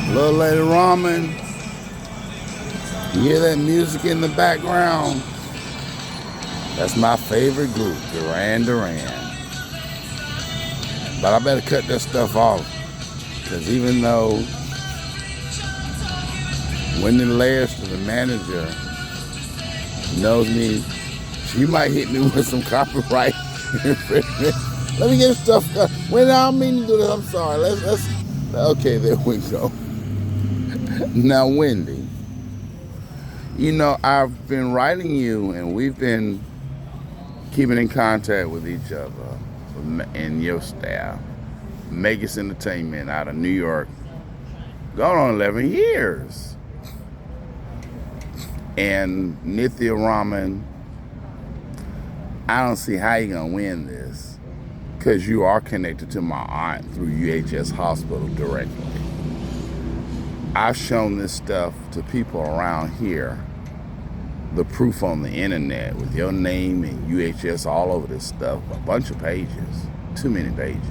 Little Lady Raman, you hear that music in the background? That's my favorite group, Duran Duran. But I better cut that stuff off, because even though Wendy Lester, the manager, knows me, she might hit me with some copyright infringement. Let me get stuff cut. When I don't mean to do this, I'm sorry. Let's. Okay, there we go. Now, Wendy, I've been writing you, and we've been keeping in contact with each other and your staff. Megas Entertainment out of New York, going on 11 years. And Nithya, Raman, I don't see how you're going to win this, because you are connected to my aunt through UHS Hospital directly. I've shown this stuff to people around here, the proof on the internet with your name and UHS all over this stuff, a bunch of pages, too many pages.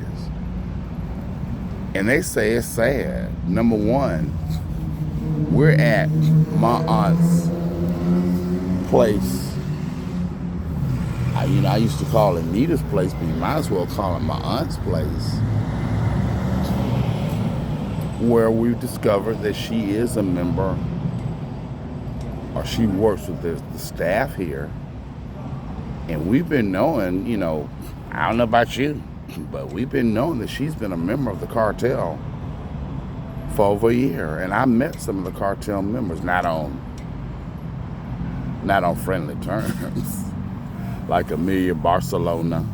And they say it's sad. Number one, we're at my aunt's place. I used to call it Nita's place, but you might as well call it my aunt's place, where we've discovered that she is a member, or she works with the staff here. And we've been knowing, I don't know about you, but we've been knowing that she's been a member of the cartel for over a year. And I met some of the cartel members, not on friendly terms, like Amelia Barcelona,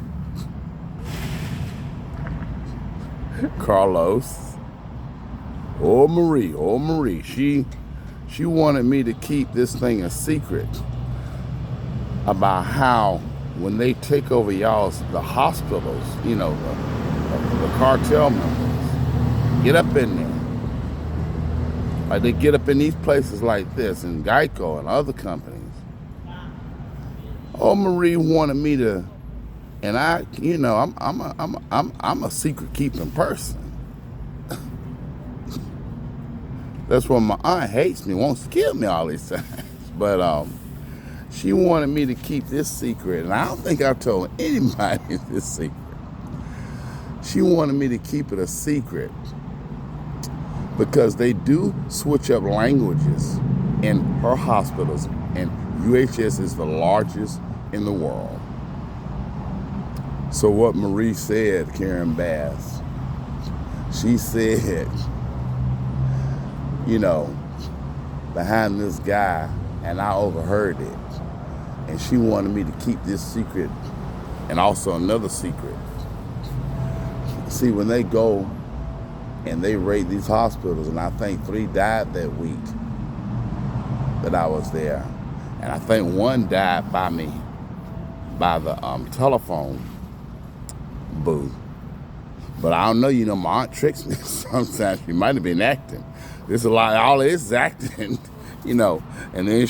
Carlos, or Marie. She wanted me to keep this thing a secret about how when they take over the hospitals, the cartel members get up in there. Like they get up in these places like this, and Geico and other companies. Oh, Marie wanted me to, and I'm a secret keeping person. That's why my aunt hates me, wants to kill me all these times. But she wanted me to keep this secret, and I don't think I told anybody this secret. She wanted me to keep it a secret because they do switch up languages in her hospitals, and UHS is the largest in the world. So what Marie said, Karen Bass, she said, behind this guy, and I overheard it. And she wanted me to keep this secret, and also another secret. See, when they go and they raid these hospitals, and I think 3 died that week that I was there. And I think 1 died by the telephone booth. But I don't know, my aunt tricks me sometimes. She might have been acting. There's a lot, all it is acting, and then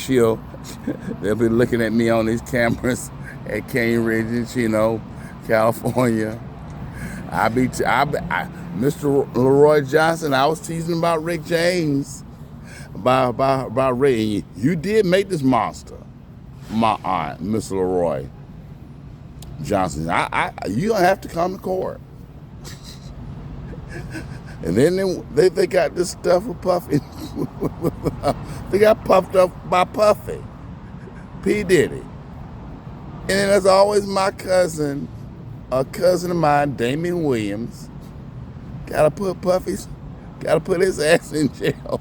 they'll be looking at me on these cameras at Cane Ridge, California. Mr. Leroy Johnson, I was teasing about Rick James, about Ray. You did make this monster, my aunt, Mr. Leroy Johnson. You don't have to come to court. And then they got this stuff with Puffy. They got puffed up by Puffy, P. Diddy. And then there's always my cousin, a cousin of mine, Damian Williams. Gotta put his ass in jail.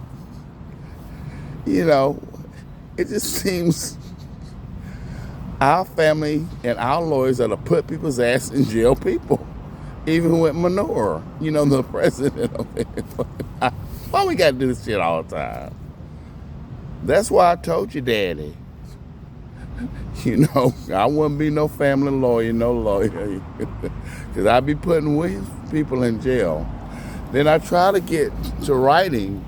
It just seems our family and our lawyers are to put people's ass in jail people. Even with Manure, the president of it. Why we gotta do this shit all the time? That's why I told you, Daddy. I wouldn't be no family lawyer, no lawyer. Because I'd be putting Williams people in jail. Then I try to get to writing,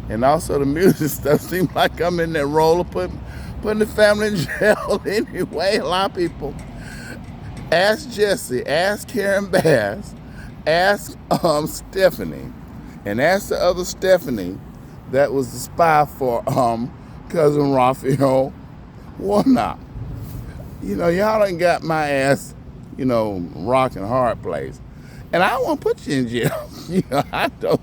and also the music stuff. Seems like I'm in that role of putting the family in jail anyway. A lot of people. Ask Jesse, ask Karen Bass, ask Stephanie. And that's the other Stephanie that was the spy for cousin Raphael Warnock. Y'all done got my ass, rock and hard place. And I won't put you in jail. I don't.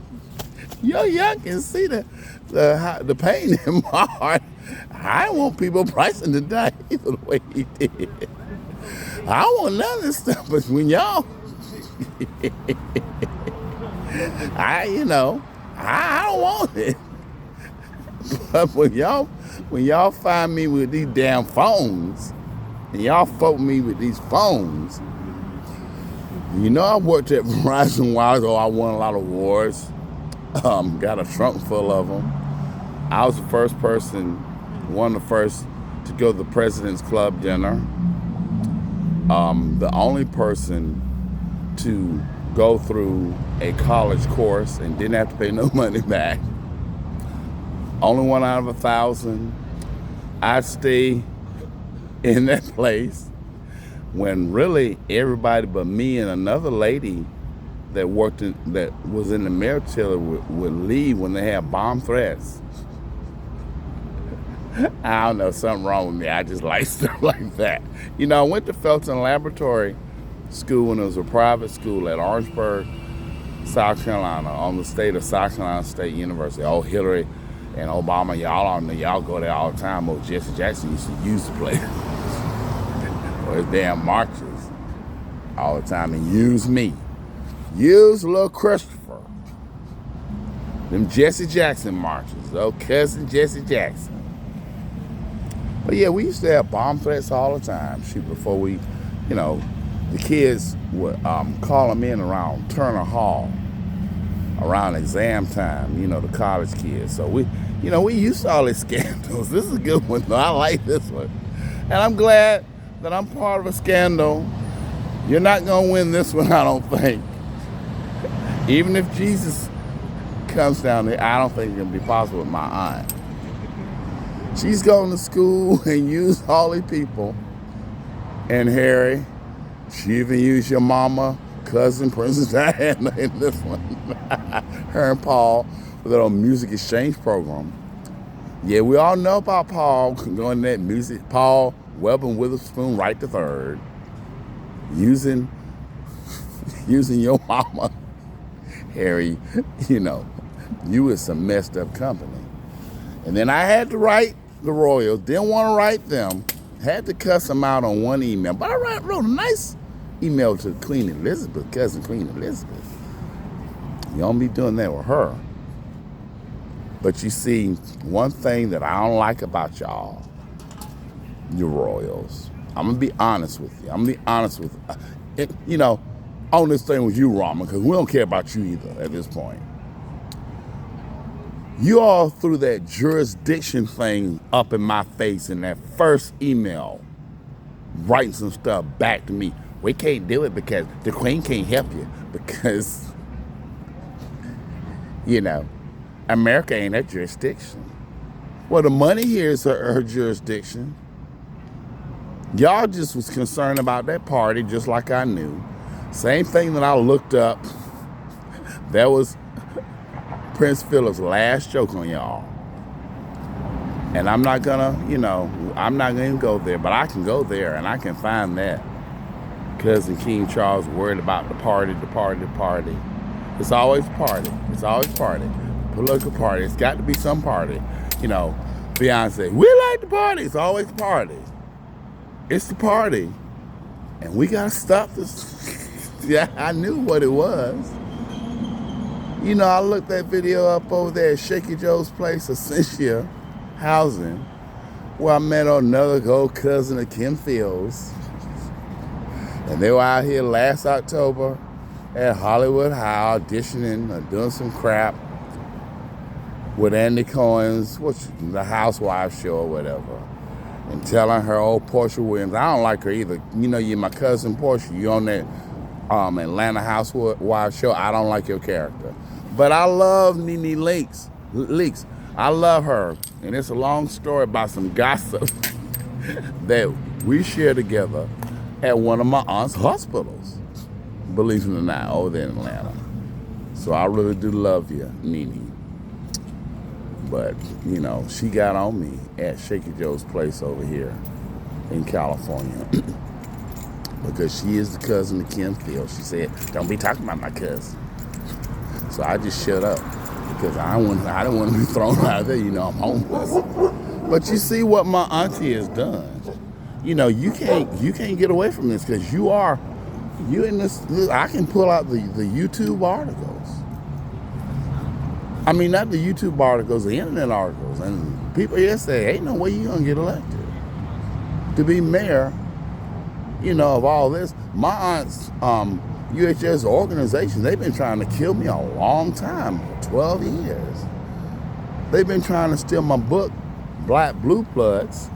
Y'all can see the pain in my heart. I want people pricing to die the way he did. I don't want none of this stuff, but when y'all, I don't want it. But when y'all find me with these damn phones, and y'all folk me with these phones, I worked at Verizon a while ago. I won a lot of awards. Got a trunk full of them. I was the first person, one of the first to go to the President's Club dinner. The only person to go through a college course and didn't have to pay no money back. Only one out of 1,000. I'd stay in that place when really everybody but me and another lady that was in the military would leave when they had bomb threats. I don't know, something wrong with me. I just like stuff like that. I went to Felton Laboratory School, and it was a private school at Orangeburg, South Carolina, on the state of South Carolina State University. Oh, Hillary and Obama, y'all go there all the time. Oh, Jesse Jackson used to use the place. Or his damn marches all the time, and use me. Use little Christopher. Them Jesse Jackson marches. Oh, cousin Jesse Jackson. But yeah, we used to have bomb threats all the time. Shoot, before we, the kids would call them in around Turner Hall, around exam time, the college kids. So we used to all these scandals. This is a good one, though. I like this one. And I'm glad that I'm part of a scandal. You're not going to win this one, I don't think. Even if Jesus comes down there, I don't think it's going to be possible with my aunt. She's going to school and used all these people. And Harry, she even used your mama, cousin, Princess Diana in this one. Her and Paul with their own music exchange program. Yeah, we all know about Paul going to that music. Paul Webbing Witherspoon right to third. Using your mama. Harry, you was some messed up company. And then I had to write the Royals, didn't want to write them, had to cuss them out on one email. But I wrote a nice email to Queen Elizabeth, cousin Queen Elizabeth. You don't be doing that with her. But you see, one thing that I don't like about y'all, you Royals, I'm going to be honest with you. On this thing with you, Raman, because we don't care about you either at this point. You all threw that jurisdiction thing up in my face in that first email, writing some stuff back to me. We can't do it because the Queen can't help you because, America ain't that jurisdiction. Well, the money here is her jurisdiction. Y'all just was concerned about that party just like I knew. Same thing that I looked up. That was Prince Philip's last joke on y'all. And I'm not gonna, I'm not gonna go there, but I can go there and I can find that. Cousin King Charles worried about the party. It's always party. Political party. It's got to be some party. Beyonce, we like the party. It's always party. It's the party. And we gotta stop this. Yeah, I knew what it was. I looked that video up over there at Shaky Joe's place, Essentia Housing, where I met another old cousin of Kim Fields. And they were out here last October at Hollywood High auditioning, doing some crap with Andy Cohen's, the Housewives show or whatever, and telling her old Portia Williams, I don't like her either. You're my cousin Portia. You on that Atlanta Housewives show. I don't like your character. But I love Nene Leakes. I love her. And it's a long story about some gossip that we share together at one of my aunt's hospitals. Believe it or not, over there in Atlanta. So I really do love you, Nene. But, you know, she got on me at Shaky Joe's place over here in California because she is the cousin of Kim Field. She said, don't be talking about my cousin. So I just shut up because I don't want to be thrown out there. You know, I'm homeless. But you see what my auntie has done. You know, you can't get away from this because you in this. I can pull out the YouTube articles. I mean, not the YouTube articles, the internet articles, and people here say, ain't no way you're gonna get elected to be mayor. You know, of all this. My aunt's UHS organization, they've been trying to kill me a long time, 12 years. They've been trying to steal my book, Black Blue Bloods,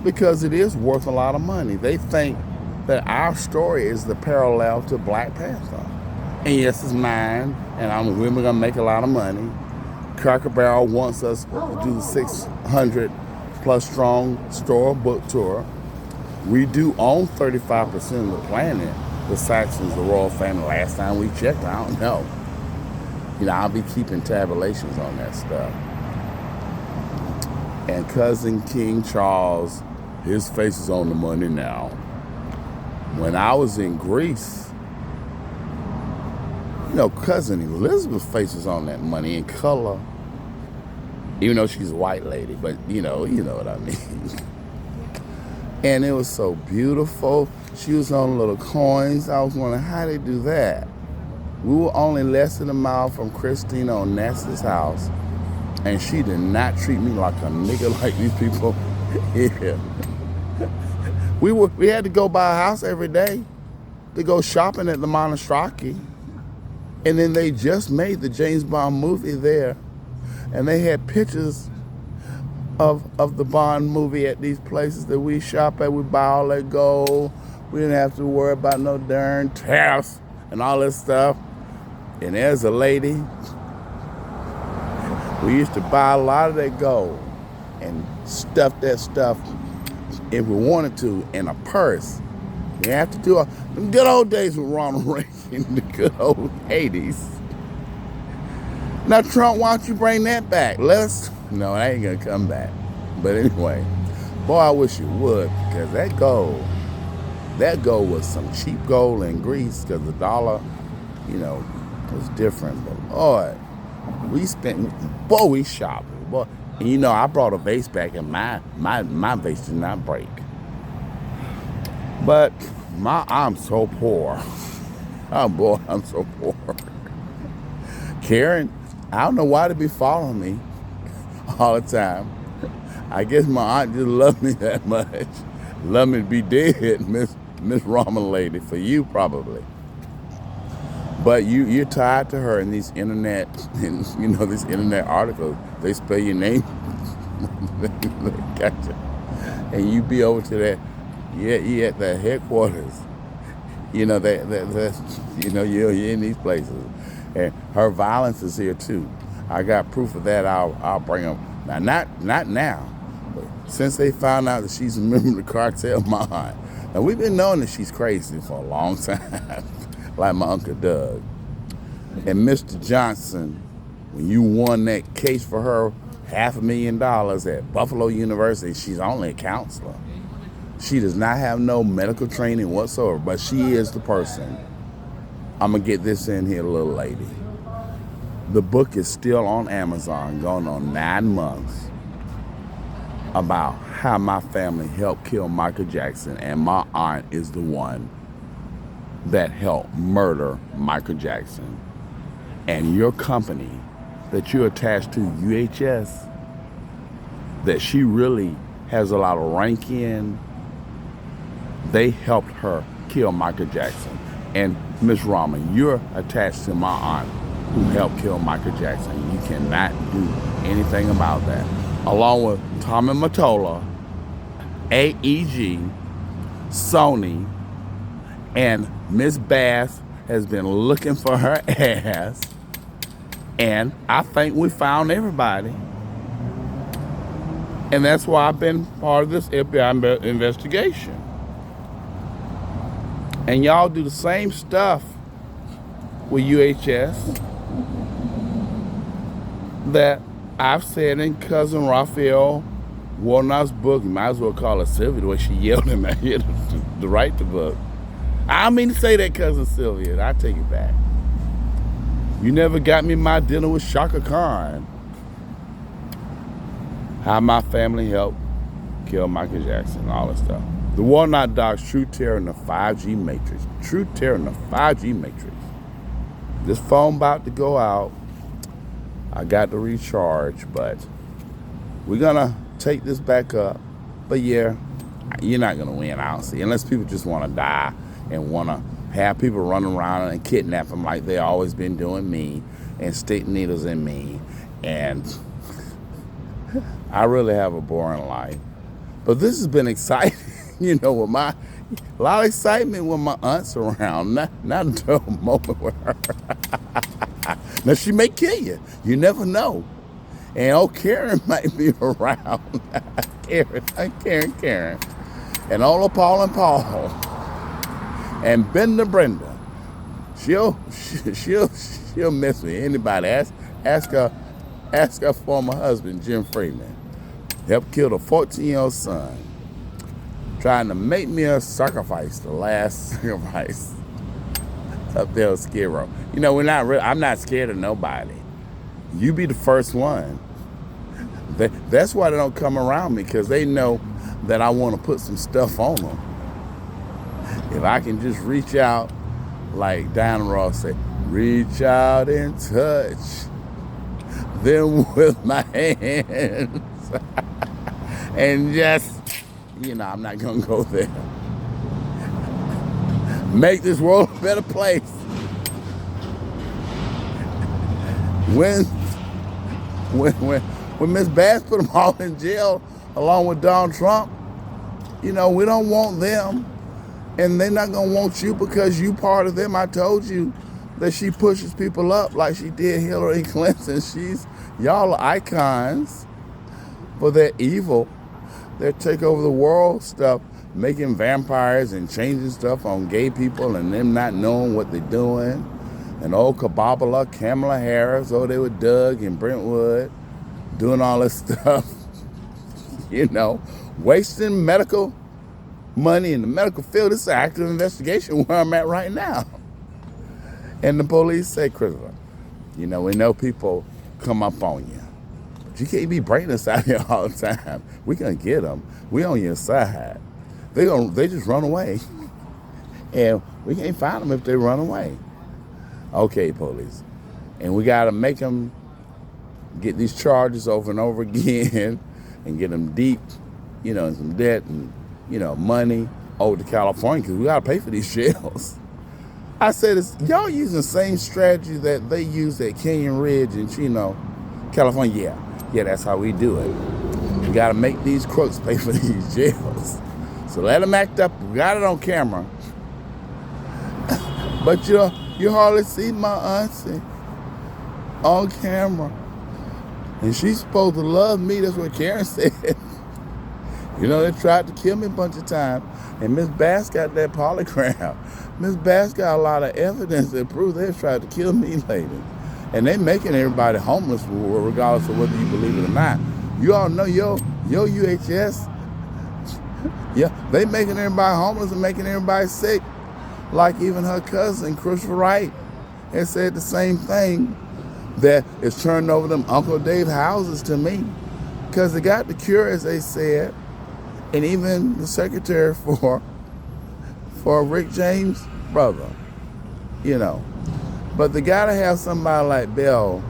because it is worth a lot of money. They think that our story is the parallel to Black Panther. And yes, it's mine, and we're gonna make a lot of money. Cracker Barrel wants us to do the 600 plus strong store book tour. We do own 35% of the planet. The Saxons, the royal family, last time we checked, I don't know. You know, I'll be keeping tabulations on that stuff. And cousin King Charles, his face is on the money now. When I was in Greece, you know, cousin Elizabeth's face is on that money in color. Even though she's a white lady, but you know what I mean. And it was so beautiful. She was on little coins. I was wondering how they do that. We were only less than a mile from Christina Onassis' house, and she did not treat me like a nigga like these people here. We had to go by a house every day to go shopping at the Monostraki. And then they just made the James Bond movie there, and they had pictures of the Bond movie at these places that we shop at. We buy all that gold. We didn't have to worry about no darn tariffs and all that stuff. And there's a lady. We used to buy a lot of that gold and stuff that stuff, if we wanted to, in a purse. We have to do them good old days with Ronald Reagan, the good old 80s. Now, Trump, why don't you bring that back? No, that ain't gonna come back. But anyway, boy, I wish you would, because that gold was some cheap gold in Greece, because the dollar, you know, was different. But Lord, we shopped, boy. And you know, I brought a vase back, and my vase did not break. But I'm so poor. Oh boy, I'm so poor. Karen, I don't know why they be following me all the time. I guess my aunt just loved me that much. Love me to be dead, Miss Raman lady, for you probably. But you're tied to her in these internet, these internet articles. They spell your name. Gotcha. And you be over to that. You at the headquarters. You know you're in these places. And her violence is here too. I got proof of that. I'll bring them. Now, not now, but since they found out that she's a member of the cartel, my aunt. Now we've been knowing that she's crazy for a long time, like my Uncle Doug. And Mr. Johnson, when you won that case for her, $500,000 at Buffalo University, she's only a counselor. She does not have no medical training whatsoever, but she is the person. I'm going to get this in here, little lady. The book is still on Amazon, going on 9 months, about how my family helped kill Michael Jackson, and my aunt is the one that helped murder Michael Jackson. And your company that you're attached to, UHS, that she really has a lot of rank in, they helped her kill Michael Jackson. And Miss Raman, you're attached to my aunt who helped kill Michael Jackson. You cannot do anything about that. Along with Tommy Mottola, AEG, Sony, and Miss Bass has been looking for her ass. And I think we found everybody. And that's why I've been part of this FBI investigation. And y'all do the same stuff with UHS. that I've said in Cousin Raphael Warnock's book. You might as well call her Sylvia the way she yelled at me here to write the book. I don't mean to say that, Cousin Sylvia. I take it back. You never got me my dinner with Shaka Khan. How my family helped kill Michael Jackson, all that stuff. The Warnock Docs, True Terror in the 5G Matrix. True Terror in the 5G Matrix. This phone about to go out. I got to recharge, but we're gonna take this back up. But yeah, you're not gonna win, I don't see, unless people just wanna die and wanna have people running around and kidnap them like they always been doing me and stick needles in me. And I really have a boring life. But this has been exciting, with a lot of excitement when my aunt's around, not a dull moment with her. Now, she may kill you. You never know. And Karen might be around. Karen. And Ola Paul and Paul. And Brenda. She'll mess with anybody. Ask her former husband, Jim Freeman. Helped kill the 14-year-old son. Trying to make me a sacrifice, the last sacrifice. Up there with Skid Row. I'm not scared of nobody. You be the first one. That's why they don't come around me, because they know that I want to put some stuff on them. If I can just reach out, like Diana Ross said, reach out and touch them with my hands. And just, I'm not going to go there. Make this world a better place. When Miss Bass put them all in jail along with Donald Trump, we don't want them. And they're not going to want you because you part of them. I told you that she pushes people up like she did Hillary Clinton. Y'all are icons, but they're evil. They take over the world stuff, making vampires and changing stuff on gay people and them not knowing what they're doing. And old Kabbalah, Kamala Harris, they were Doug and Brentwood, doing all this stuff, wasting medical money in the medical field. It's an active investigation where I'm at right now. And the police say, Christopher, we know people come up on you. But you can't be bringing us out here all the time. We're going to get them. We on your side. They just run away. And we can't find them if they run away. Okay, police. And we got to make them get these charges over and over again and get them deep, in some debt and, money over to California, because we got to pay for these jails. I said, y'all using the same strategy that they use at Canyon Ridge and Chino, California. Yeah, that's how we do it. We got to make these crooks pay for these jails. So let them act up. We got it on camera. But you hardly see my auntie on camera. And she's supposed to love me. That's what Karen said. They tried to kill me a bunch of times. And Miss Bass got that polygraph. Miss Bass got a lot of evidence that proves they tried to kill me later. And they making everybody homeless regardless of whether you believe it or not. You all know your UHS. Yeah, they making everybody homeless and making everybody sick. Like even her cousin, Christopher Wright, has said the same thing, that it's turning over them Uncle Dave houses to me. Because they got the cure, as they said, and even the secretary for Rick James' brother, But they got to have somebody like Bell,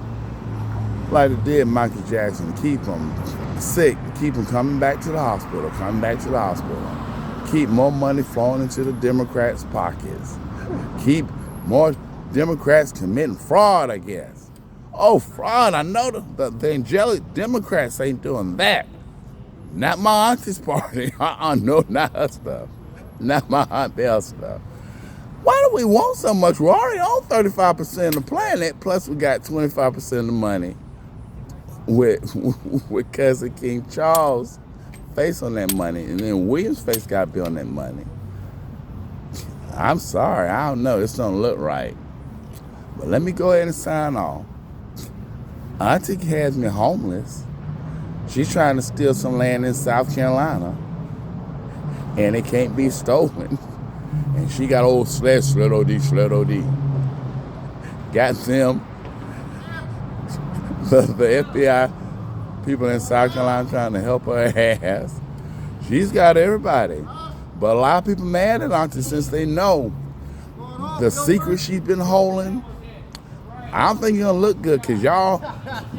like it did Michael Jackson, to keep him sick, to keep him coming back to the hospital, keep more money flowing into the Democrats' pockets, keep more Democrats committing fraud, I guess. Oh, fraud, I know the angelic Democrats ain't doing that. Not my auntie's party. No, not her stuff. Not my Aunt Bell's stuff. Why do we want so much? We already own 35% of the planet, plus we got 25% of the money with Cousin King Charles' face on that money, and then William's face got to be on that money. I'm sorry, I don't know. This don't look right. But let me go ahead and sign off. Auntie has me homeless. She's trying to steal some land in South Carolina, and it can't be stolen. And she got old sled OD. Got them, the FBI people in South Carolina trying to help her ass. She's got everybody. But a lot of people mad at Auntie since they know the secret she's been holding. I don't think you're gonna look good because y'all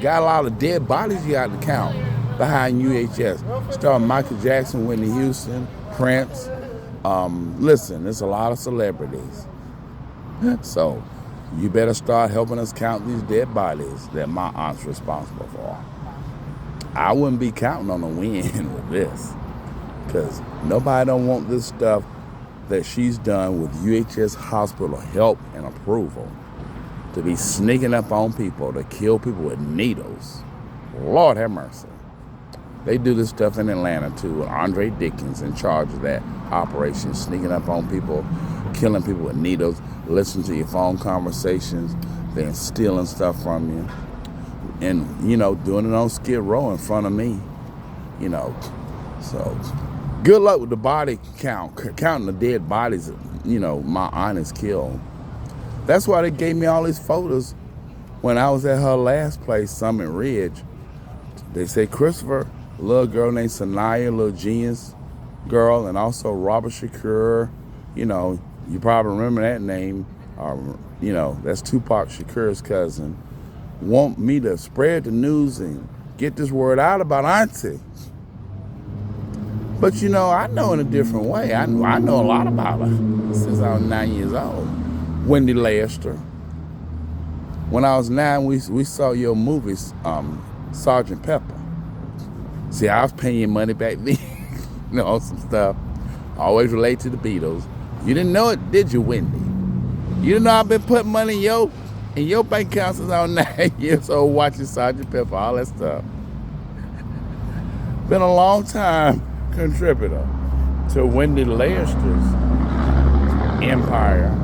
got a lot of dead bodies you got to count behind UHS. Starting Michael Jackson, Whitney Houston, Prince. Listen, there's a lot of celebrities. So you better start helping us count these dead bodies that my aunt's responsible for. I wouldn't be counting on a win with this because nobody don't want this stuff that she's done with UHS hospital help and approval to be sneaking up on people to kill people with needles. Lord have mercy. They do this stuff in Atlanta too. Andre Dickens in charge of that operation, sneaking up on people, killing people with needles, listening to your phone conversations, then stealing stuff from you. And, doing it on Skid Row in front of me. So good luck with the body count, counting the dead bodies, my aunt is killed. That's why they gave me all these photos when I was at her last place, Summit Ridge. They say Christopher, a little girl named Sanaya, a little genius girl, and also Robert Shakur. You probably remember that name. That's Tupac Shakur's cousin. Want me to spread the news and get this word out about Auntie. But I know in a different way. I know a lot about her since I was 9 years old. Wendy Lester. When I was 9, we saw your movies, Sergeant Pepper. See, I was paying you money back then, some stuff. Always relate to the Beatles. You didn't know it, did you, Wendy? You didn't know I've been putting money in your bank account since I was 9 years old, watching Sergeant Pepper, all that stuff. Been a long time contributor to Wendy Lester's empire.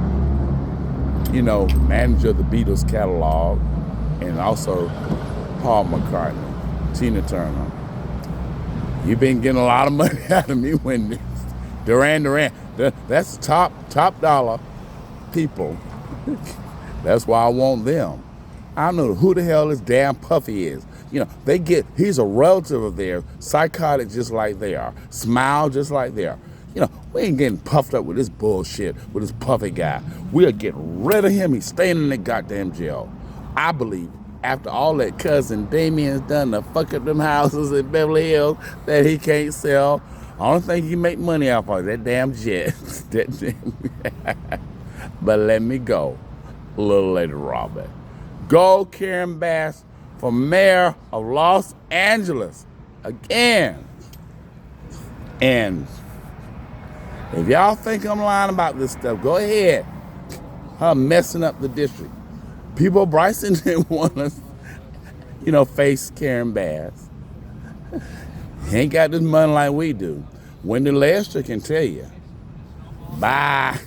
Manager of the Beatles catalog, and also Paul McCartney, Tina Turner. You've been getting a lot of money out of me, Wendy. Duran. That's top dollar people. That's why I want them. I don't know who the hell this damn Puffy is. He's a relative of theirs, psychotic just like they are, smile just like they are. We ain't getting puffed up with this bullshit, with this Puffy guy. We'll get rid of him. He's staying in the goddamn jail. I believe after all that cousin Damien's done to fuck up them houses in Beverly Hills that he can't sell, I don't think he can make money off of that damn jet. But let me go a little later, Robert. Go Karen Bass for mayor of Los Angeles again. And if y'all think I'm lying about this stuff, go ahead. Her messing up the district. People Bryson didn't want us, face Karen Bass. He ain't got this money like we do. Wendy Lester can tell you. Bye.